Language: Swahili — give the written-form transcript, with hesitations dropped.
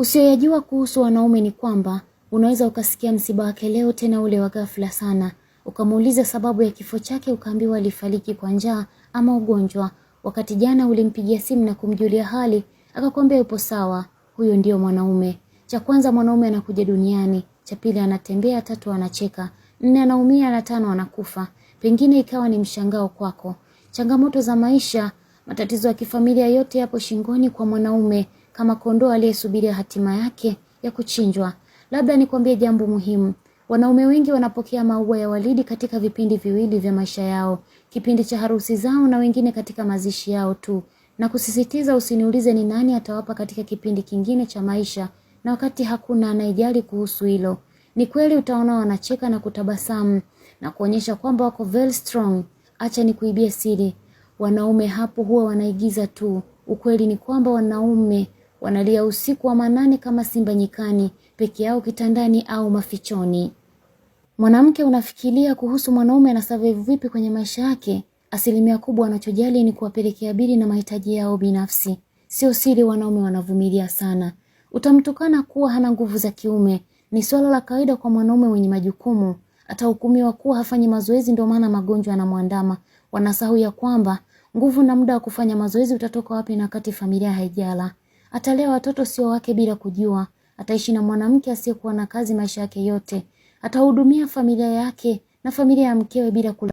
Usiyoyajua kuhusu wanaume ni kwamba unaweza ukasikia msiba wake leo, tena ule wa ghafla sana. Ukamuuliza sababu ya kifo chake, ukaambiwa alifariki kwa njaa ama ugonjwa, wakati jana ulimpigia simu na kumjulia hali akakwambia yupo sawa. Huyo ndio mwanaume. Cha kwanza, mwanaume anakuja duniani. Cha pili, anatembea. Tatu, anacheka. Nne, anaumia. Na tano, anakufa. Pengine ikawa ni mshangao kwako. Changamoto za maisha, matatizo ya kifamilia, yote yapo shingoni kwa mwanaume, kama kondoo aliyesubiria hatima yake ya kuchinjwa. Labda nikwambie jambo muhimu. Wanaume wengi wanapokea maua ya walidi katika vipindi viwili vya maisha yao, kipindi cha harusi zao na wengine katika mazishi yao tu. Na kusisitiza, usiniulize ni nani atawapa katika kipindi kingine cha maisha, na wakati hakuna anayejali kuhusu hilo. Ni kweli utaona wanacheka na kutabasamu na kuonyesha kwamba wako very strong. Acha nikuibie siri. Wanaume hapo huwa wanaigiza tu. Ukweli ni kwamba wanaume wanalia usiku wa manane kama simba nyikani, peke yao kitandani au mafichoni. Mwanamke, unafikiria kuhusu mwanaume na survive vipi kwenye maisha yake? Asilimia kubwa wanachojali ni kuwapelekea bili na mahitaji yao binafsi. Sio siri, wanaume wanavumilia sana. Utamtukana kuwa hana nguvu za kiume. Ni swala la kawaida kwa mwanaume mwenye majukumu. Atahukumiwa kuwa hafanyi mazoezi, ndio maana magonjwa yanamwandama. Wanasahau ya kwamba nguvu na muda wa kufanya mazoezi utatoka wapi na wakati familia haijala. Atalea watoto sio wake bila kujua. Ataishi na mwanamke asiyekuwa na kazi maisha yake yote. Atahudumia familia yake na familia ya mkewe bila